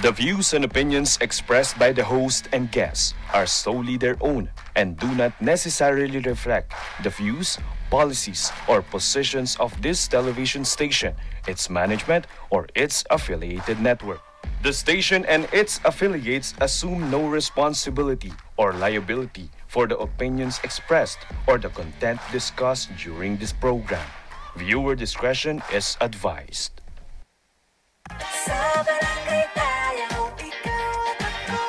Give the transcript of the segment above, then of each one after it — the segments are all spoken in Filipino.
The views and opinions expressed by the host and guests are solely their own and do not necessarily reflect the views, policies, or positions of this television station, its management, or its affiliated network. The station and its affiliates assume no responsibility or liability for the opinions expressed or the content discussed during this program. Viewer discretion is advised. Sa barangay tayo, ikaw at ako.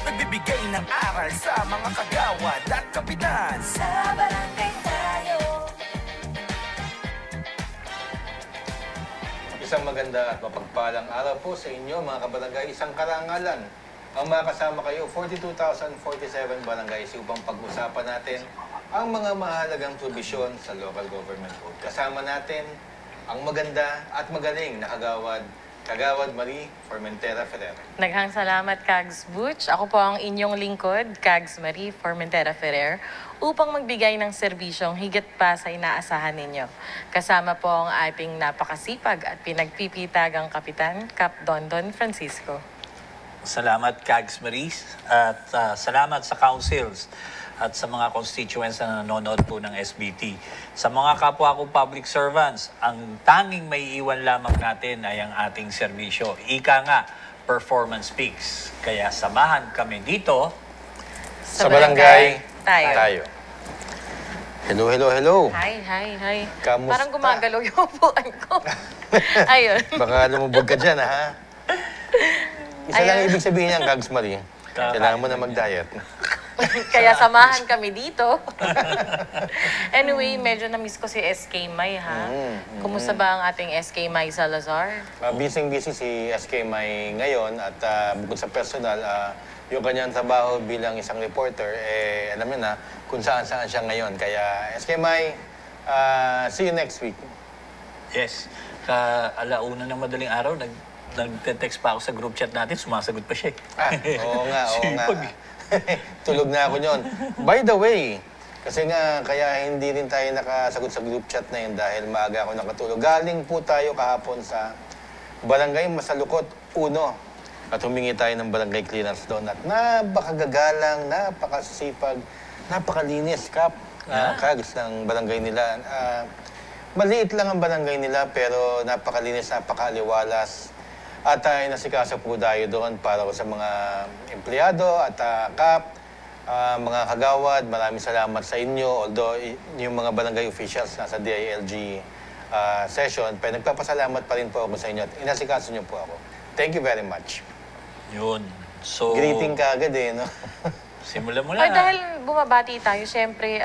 Nagbibigay ng aral sa mga kagawad at kapitan. Sa barangay tayo. Isang maganda at mapagpalang araw po sa inyo mga kabarangay. Isang karangalan ang makasama kayo 42,047 barangays upang pag-usapan natin ang mga mahalagang probisyon sa local government code. Kasama natin ang maganda at magaling na Kagawad Marie Formentera Ferrer. Naghang salamat, Kags Butch. Ako po ang inyong lingkod, Kags Marie Formentera Ferrer, upang magbigay ng serbisyong higit pa sa inaasahan ninyo. Kasama po ang ating napakasipag at pinagpipitagang kapitan, Kap Dondon Francisco. Salamat, Kags Marie, at salamat sa councils at sa mga constituents na nanonood po ng SBT. Sa mga kapwa kong public servants, ang tanging may iwan lamang natin ay ang ating serbisyo. Ika nga, performance speaks. Kaya samahan kami dito Sa barangay tayo. Hello, hello, hello. Hi. Kamusta? Parang gumagalaw yung upuan ko. Ayun. Baka lumubog ka dyan, ha? Isa lang ibig sabihin niyan, Kags Marie. Kailangan mo na mag-diet. Kaya samahan kami dito. Anyway, medyo na-miss ko si SK May, ha? Kumusta ba ang ating SK May Salazar? Busy-busy si SK May ngayon at bukod sa personal, yung kanyang trabaho bilang isang reporter, alam mo na kung saan-saan siya ngayon. Kaya SK May, see you next week. Yes. Alauna ng madaling araw, nag-text pa ako sa group chat natin, sumasagot pa siya. Oo nga. Tulog na ako nyon. By the way, kasi nga, kaya hindi rin tayo nakasagot sa group chat na yun dahil maaga ako nakatulog. Galing po tayo kahapon sa Barangay Masalukot 1 at humingi tayo ng barangay clearance doon. At napakagagalang, napakasipag, napakalinis, Kags, ng barangay nila. Maliit lang ang barangay nila pero napakalinis, napakaliwalas. At nasikasa po tayo doon para sa mga empleyado at mga kagawad. Maraming salamat sa inyo. Although yung mga barangay officials nasa DILG session, pero nagpapasalamat pa rin po ako sa inyo at inasikaso niyo po ako. Thank you very much. Yun. So, Greeting ka agad no? simulan mo na. Ay, dahil bumabati tayo, syempre,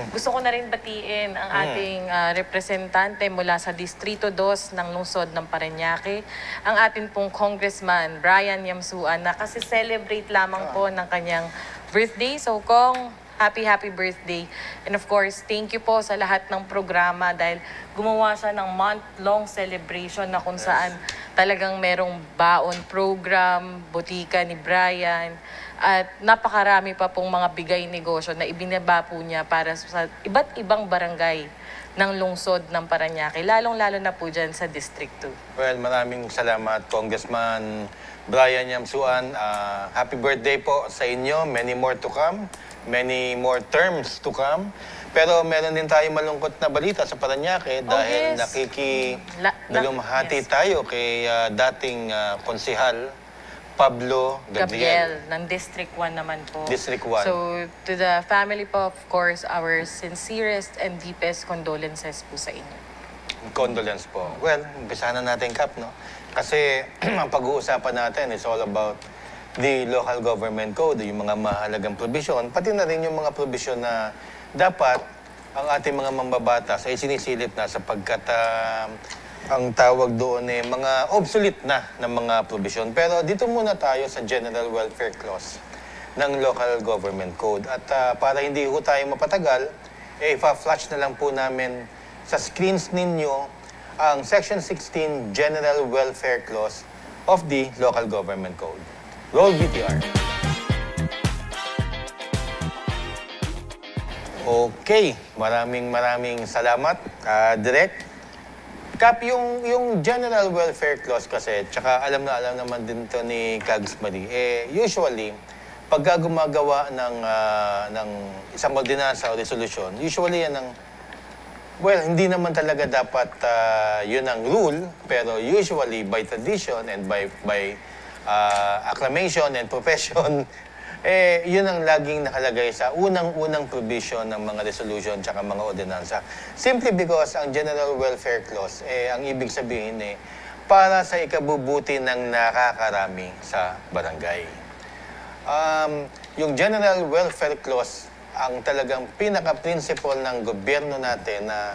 gusto ko na rin batiin ang ating representante mula sa Distrito 2 ng lungsod ng Parañaque, ang atin pong Congressman Brian Yamsuan na kasi celebrate lamang po ng kanyang birthday. So, Kong, happy birthday. And of course, thank you po sa lahat ng programa dahil gumawa siya ng month-long celebration na kung saan talagang merong baon program, butika ni Brian, at napakarami pa pong mga bigay negosyo na ibinaba po niya para sa iba't ibang barangay ng lungsod ng Parañaque, lalong-lalo na po dyan sa District 2. Well, maraming salamat, Congressman Brian Yamsuan. Happy birthday po sa inyo. Many more to come. Many more terms to come. Pero meron din tayo malungkot na balita sa Parañaque dahil nakikidalumhati tayo kay dating konsehal Pablo Gabriel ng District 1 naman po. District 1. So, to the family po, of course, our sincerest and deepest condolences po sa inyo. Condolence po. Well, umpisahan na natin, Kap, no? Kasi ang pag-uusapan natin is all about the local government code, yung mga mahalagang provision, pati na rin yung mga provision na dapat ang ating mga mambabatas ay sinisilip na sapagkat ang tawag doon mga obsolete na mga provision. Pero dito muna tayo sa General Welfare Clause ng Local Government Code. At para hindi ho tayo mapatagal, ipa-flash na lang po namin sa screens ninyo ang Section 16 General Welfare Clause of the Local Government Code. Roll VTR. Okay, maraming salamat, Direk. Kap, yung General Welfare Clause kasi, tsaka alam naman din to ni Cags Marie, usually, pagka gumagawa ng isang ordinansa o resolution, usually yan hindi naman talaga dapat yun ang rule, pero usually by tradition and by acclamation and profession, yun ang laging nakalagay sa unang-unang provision ng mga resolution tsaka mga ordinansa. Simply because ang General Welfare Clause, ang ibig sabihin para sa ikabubuti ng nakakarami sa barangay. Yung General Welfare Clause, ang talagang pinaka-principle ng gobyerno natin na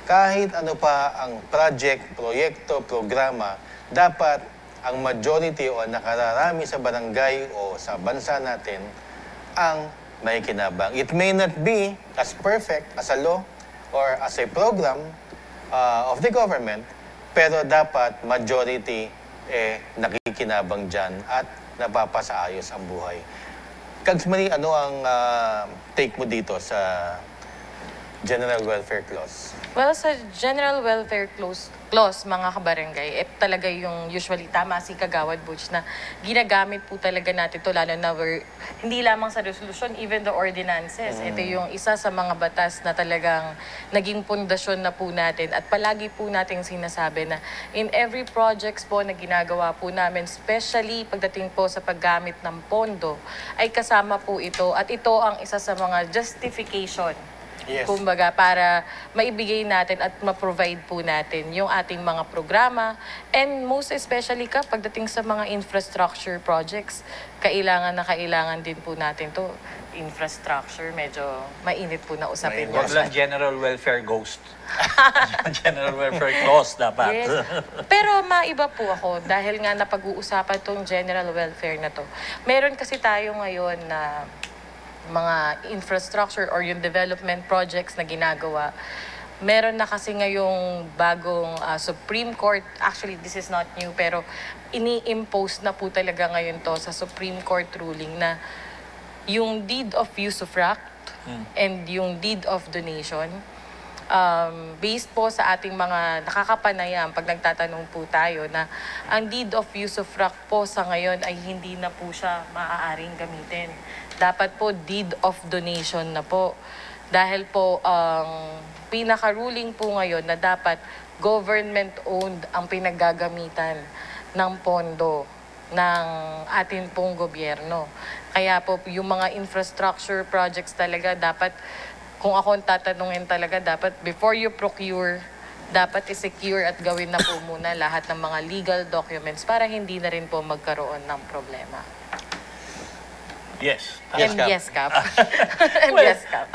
kahit ano pa ang project, proyekto, programa, dapat ang majority o nakararami sa barangay o sa bansa natin ang may kinabang. It may not be as perfect as a law or as a program of the government, pero dapat majority nakikinabang dyan at napapasaayos ang buhay. Cags Marie, ano ang take mo dito sa General Welfare Clause? Well, sa General Welfare Clause, mga kabarangay, talaga yung usually tama si Kagawad Butch na ginagamit po talaga natin ito, lalo na hindi lamang sa resolution, even the ordinances. Ito yung isa sa mga batas na talagang naging pundasyon na po natin at palagi po nating sinasabi na in every projects po na ginagawa po namin, especially pagdating po sa paggamit ng pondo, ay kasama po ito at ito ang isa sa mga justification. Yes. Kumbaga, para maibigay natin at ma-provide po natin yung ating mga programa. And most especially pagdating sa mga infrastructure projects, kailangan din po natin to. Infrastructure, medyo mainit po na usapin. Huwag lang General Welfare Ghost. General Welfare Clause dapat. Yes. Pero maiba po ako dahil nga napag-uusapan tong General Welfare na to. Meron kasi tayo ngayon na mga infrastructure or yung development projects na ginagawa. Meron na kasi ngayong bagong Supreme Court, actually this is not new, pero ini-impose na po talaga ngayon to sa Supreme Court ruling na yung deed of usufruct and yung deed of donation, based po sa ating mga nakakapanayam, pag nagtatanong po tayo na ang deed of usufruct po sa ngayon ay hindi na po siya maaaring gamitin. Dapat po deed of donation na po. Dahil po ang pinaka-ruling po ngayon na dapat government-owned ang pinaggagamitan ng pondo ng atin pong gobyerno. Kaya po yung mga infrastructure projects talaga dapat, kung ako tatanungin talaga, dapat before you procure, dapat i-secure at gawin na po muna lahat ng mga legal documents para hindi na rin po magkaroon ng problema. Yes. And yes, Cap. And Well, yes, Cap.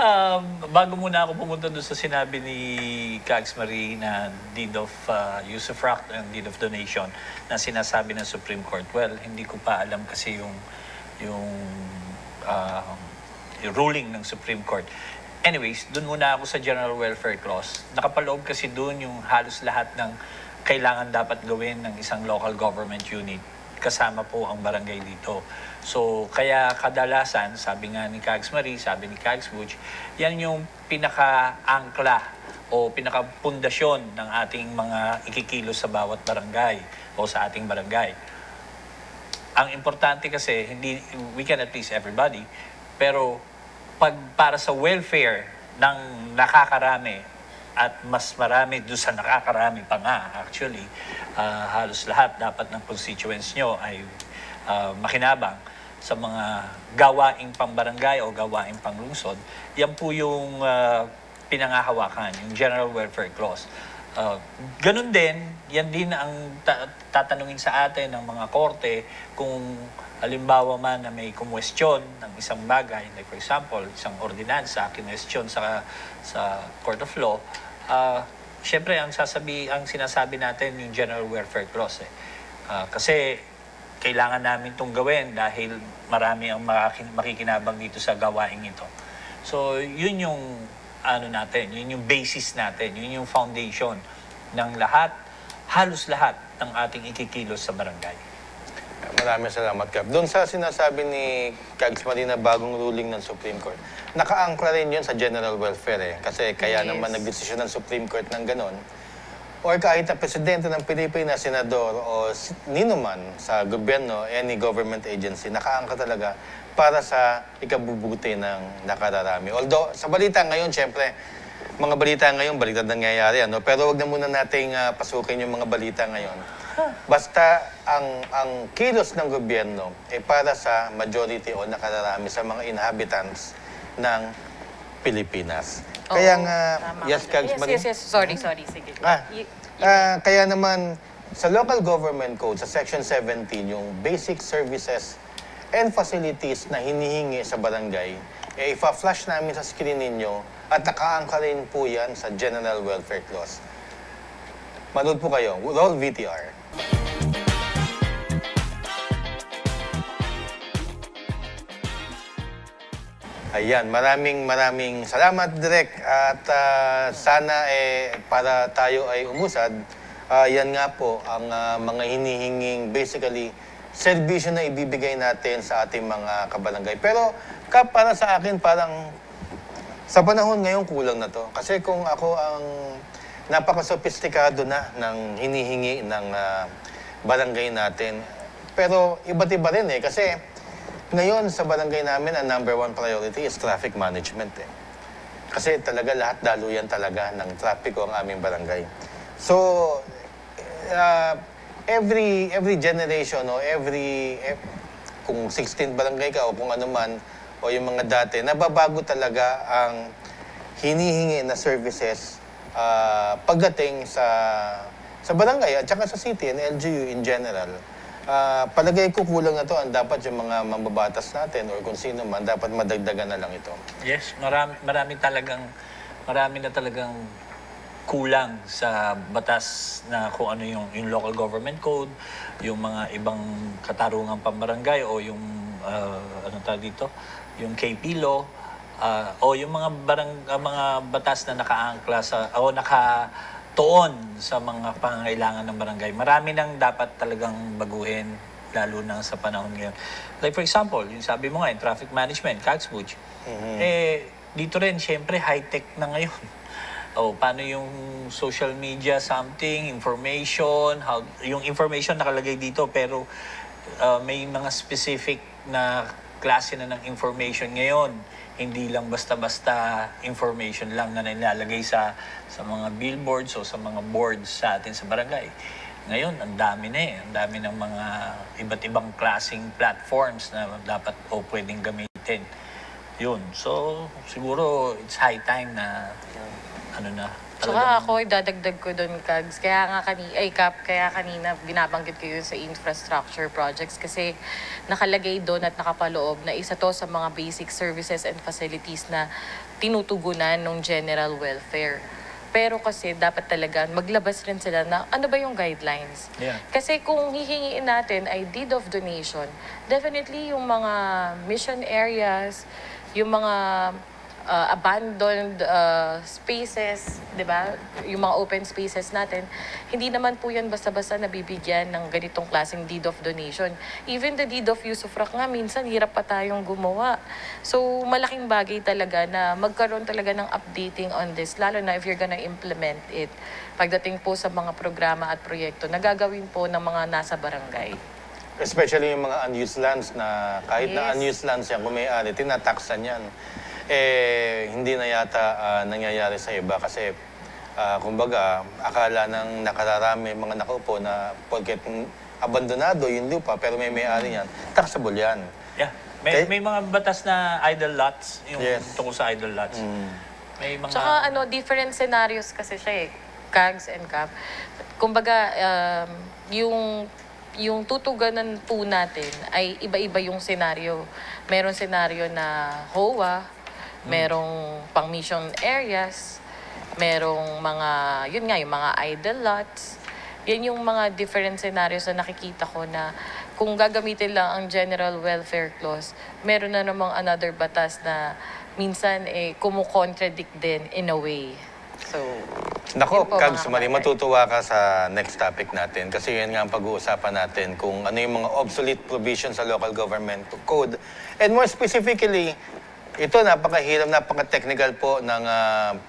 bago muna ako pumunta doon sa sinabi ni Cags Marie na deed of usufruct and deed of donation na sinasabi ng Supreme Court. Well, hindi ko pa alam kasi yung ruling ng Supreme Court. Anyways, doon muna ako sa General Welfare Clause. Nakapaloob kasi doon yung halos lahat ng kailangan dapat gawin ng isang local government unit. Kasama po ang barangay dito. So, kaya kadalasan, sabi nga ni Cags Marie, sabi ni Cags Butch, yan yung pinaka-angkla o pinaka-pundasyon ng ating mga ikikilos sa bawat barangay o sa ating barangay. Ang importante kasi, we cannot please everybody, pero para sa welfare ng nakakarami at mas marami doon sa nakakarami pa nga, actually, halos lahat dapat ng constituents nyo ay makinabang sa mga gawaing pambarangay o gawaing panglungsod. Yan po yung pinangahawakan, yung General Welfare Clause. Ganun din, yan din ang tatanungin sa atin ng mga korte kung halimbawa man na may kumwestiyon ng isang bagay, like for example, isang ordinansa, kinwestiyon sa Court of Law, syempre ang sinasabi natin yung General Welfare Clause. Kasi kailangan namin itong gawin dahil marami ang makikinabang dito sa gawaing ito. So, yun yung yun yung basis natin, yun yung foundation ng halos lahat ng ating ikikilos sa barangay. Maraming salamat, Cap. Doon sa sinasabi ni Cags Marie na bagong ruling ng Supreme Court, nakaangkla rin yun sa general welfare Kasi kaya naman nagdesisyon ng Supreme Court ng ganon. or kahit na presidente ng Pilipinas, senador o nino man sa gobyerno, any government agency, nakaangka talaga para sa ikabubuti ng nakararami. Although, sa balita ngayon, syempre, mga balita ngayon, baliktad nangyayari, ano? Pero wag na muna nating pasukin yung mga balita ngayon. Basta ang kilos ng gobyerno ay para sa majority o nakararami sa mga inhabitants ng Pilipinas. Kaya nga, Tama yes, ka. Kags Marie? Yes. Sorry. Sige. Kaya naman, sa local government code, sa section 17, yung basic services and facilities na hinihingi sa barangay, ipa-flash namin sa screen ninyo at nakaangka rin po yan sa General Welfare Clause. Manood po kayo. Roll VTR. Ayan, maraming salamat, Direk. At sana para tayo ay umusad, yan nga po ang mga hinihinging basically serbisyo na ibibigay natin sa ating mga kabarangay. Pero para sa akin, parang sa panahon ngayon kulang na to. Kasi kung ako ang napaka-sophisticado na ng hinihingi ng barangay natin, pero iba't iba rin kasi ngayon, sa barangay namin, ang number 1 priority is traffic management. Kasi talaga lahat daluyan talaga ng trapiko ang aming barangay. So, every generation o kung 16 barangay ka o kung ano man, o yung mga dati, nababago talaga ang hinihingi na services pagdating sa barangay at saka sa city and LGU in general. Palagay ko kulang na to ang dapat yung mga mambabatas natin or kung sino man dapat madagdagan na lang ito. Yes, marami na talagang kulang sa batas na kung ano yung local government code, yung mga ibang katarungang pambarangay o yung yung KP law o yung mga batas na nakaangkla o nakatuon sa mga pangangailangan ng barangay. Marami nang dapat talagang baguhin, lalo na sa panahon ngayon. Like for example, yung sabi mo nga, yung traffic management, Kags Butch, dito rin, syempre, high-tech na ngayon. Paano yung social media something, information, yung information nakalagay dito, pero may mga specific na klase na ng information ngayon. Hindi lang basta-basta information lang na nilalagay sa mga billboards o sa mga boards sa atin sa barangay. Ngayon, ang dami na Ang dami ng mga iba't ibang klaseng platforms na dapat pwedeng gamitin. Yun. So, siguro it's high time na Saka ako, dadagdag ko doon, Kags. Kaya kanina binabanggit ko yun sa infrastructure projects kasi nakalagay doon at nakapaloob na isa to sa mga basic services and facilities na tinutugunan ng general welfare. Pero kasi dapat talaga maglabas rin sila na ano ba yung guidelines. Yeah. Kasi kung hihingiin natin ay deed of donation, definitely yung mga mission areas, yung mga abandoned spaces, di ba? Yung mga open spaces natin, hindi naman po yan basta-basta nabibigyan ng ganitong klaseng deed of donation. Even the deed of usufruct nga, minsan hirap pa tayong gumawa. So, malaking bagay talaga na magkaroon talaga ng updating on this, lalo na if you're gonna implement it pagdating po sa mga programa at proyekto na gagawin po ng mga nasa barangay. Especially yung mga unused lands na kahit na unused lands yan, kung may-ari, tinataksan yan. Hindi na yata nangyayari sa iba kasi kumbaga akala ng nakararami mga nakaupo na porket abandonado yung lupa pero may-ari yan, taxable yan. Yeah. May mga batas na idle lots, yung tungkol sa idle lots. May mga... Tsaka different scenarios kasi siya Kags and Kap. Kumbaga, yung tutuganan po natin ay iba-iba yung scenario. Meron scenario na HOA, merong pang-mission areas, merong mga, yung mga idle lots. Yan yung mga different scenarios na nakikita ko na kung gagamitin lang ang General Welfare Clause, meron na namang another batas na minsan kumu-contradict din in a way. So, Nako, Kags Marie, matutuwa ka sa next topic natin kasi yan nga ang pag-uusapan natin kung ano yung mga obsolete provisions sa local government code and more specifically, ito napakahirap, napaka-technical po ng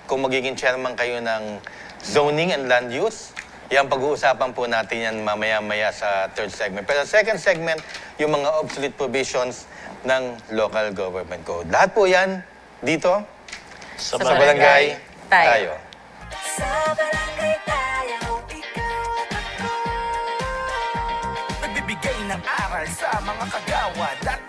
kung magiging chairman kayo ng zoning and land use. Yan, pag-uusapan po natin yan mamaya-maya sa third segment. Pero second segment, yung mga obsolete provisions ng local government code. Lahat po yan dito Sa sa barangay tayo. Sa barangay tayo, ikaw at ako. Nagbibigay ng aral sa mga kagawad at